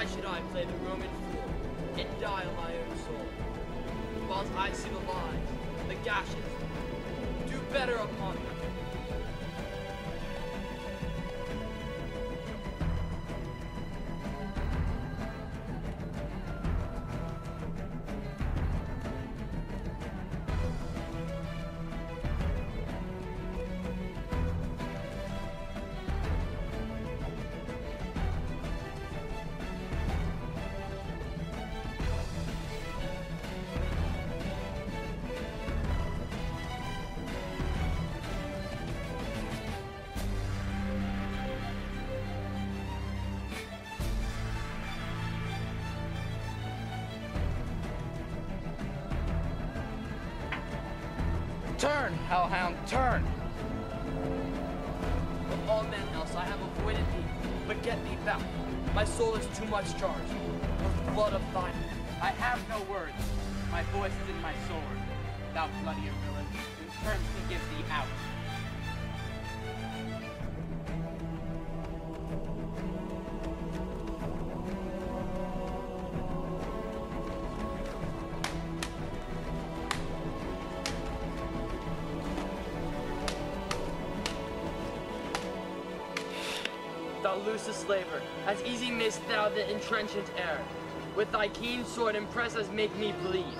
why should I play the Roman fool and die on my own soul? Whilst I see the lines, the gashes, do better upon them. Turn, hellhound, turn! Of all men else I have avoided thee, but get thee back. My soul is too much charged with blood of thine. I have no words. My voice is in my sword. Thou bloody villain, in terms to give thee out. Thou loosest slaver, as easy mayst thou the entrenchant air. With thy keen sword impress as make me bleed.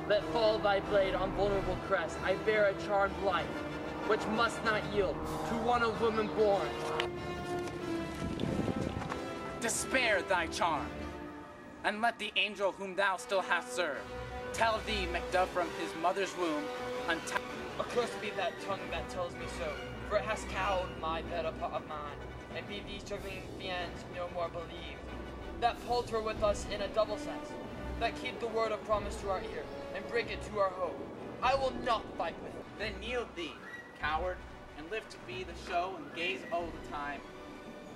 Let fall thy blade on vulnerable crest. I bear a charmed life, which must not yield to one of women born. Despair thy charm, and let the angel whom thou still hast served tell thee Macbeth from his mother's womb untie. Accursed be that tongue that tells me so, for it has cowed my bed of mine, and be these struggling fiends no more believed. That palter with us in a double sense, that keep the word of promise to our ear, and break it to our hope. I will not fight with them. Then yield thee, coward, and live to be the show and gaze all the time.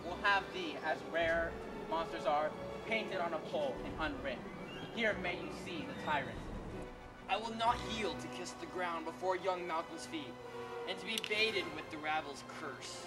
We'll have thee, as rare monsters are, painted on a pole and unwritten. Here may you see the tyrant. I will not yield to kiss the ground before young Malcolm's feet, and to be baited with the rabble's curse.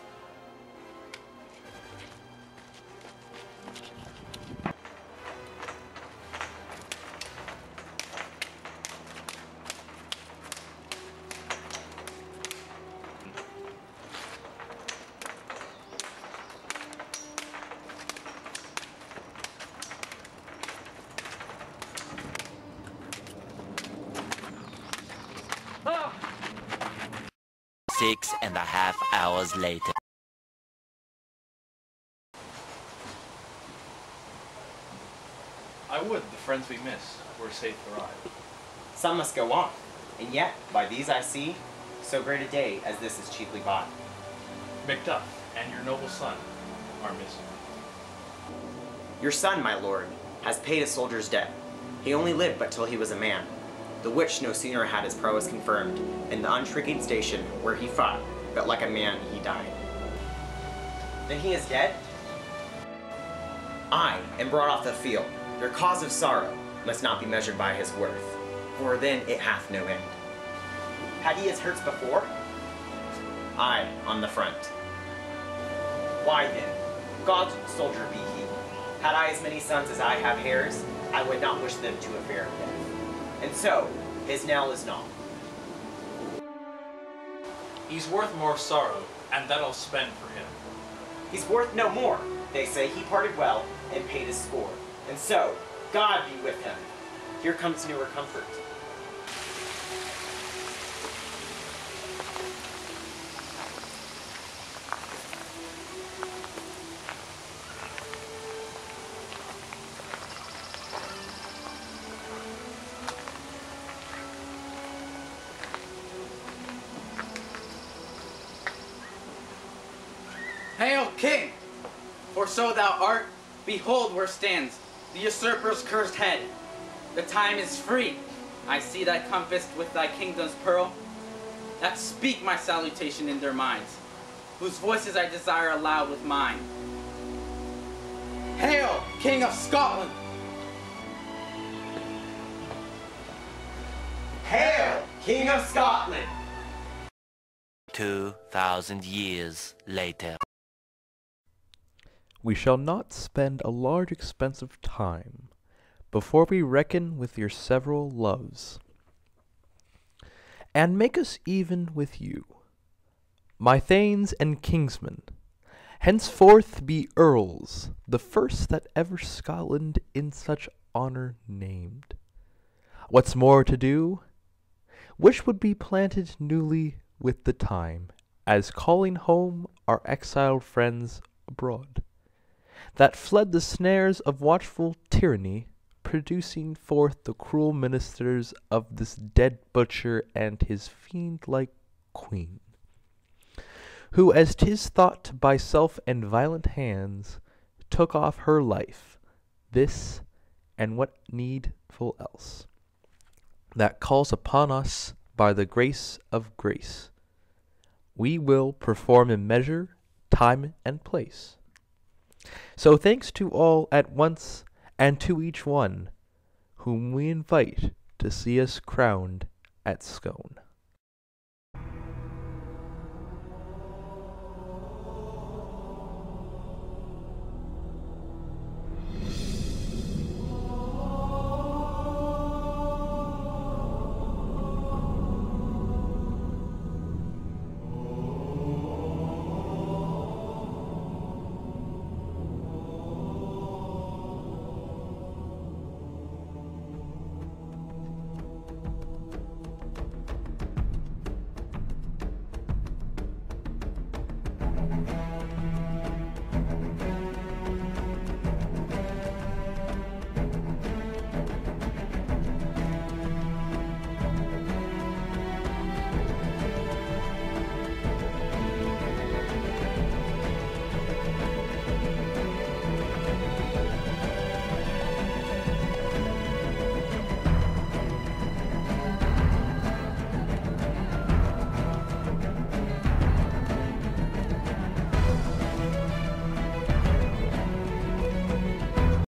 Ah! 6.5 hours later. I would the friends we miss were safe arrived. Some must go on, and yet, by these I see, so great a day as this is cheaply bought. Macduff and your noble son are missing. Your son, my lord, has paid a soldier's debt. He only lived but till he was a man. The which no sooner had his prowess confirmed in the unshrinking station where he fought, but like a man he died. Then he is dead? I am brought off the field. Your cause of sorrow must not be measured by his worth, for then it hath no end. Had he his hurts before? I on the front. Why then, God's soldier be he. Had I as many sons as I have hairs, I would not wish them to a fair death. And so, his knell is not. He's worth more sorrow, and that I'll spend for him. He's worth no more. They say he parted well and paid his score. And so, God be with him. Here comes newer comfort. Hail, King! For so thou art, behold where stands the usurper's cursed head. The time is free. I see thy compassed with thy kingdom's pearl, that speak my salutation in their minds, whose voices I desire aloud with mine. Hail, King of Scotland! Hail, King of Scotland! 2,000 years later. we shall not spend a large expense of time before we reckon with your several loves, and make us even with you, my thanes and kingsmen, henceforth be earls, the first that ever Scotland in such honour named. What's more to do, which would be planted newly with the time, as calling home our exiled friends abroad, that fled the snares of watchful tyranny, producing forth the cruel ministers of this dead butcher and his fiend-like queen, who, as 'tis thought by self and violent hands, took off her life, this and what needful else, that calls upon us by the grace of grace, we will perform in measure, time, and place. So thanks to all at once, and to each one whom we invite to see us crowned at Scone.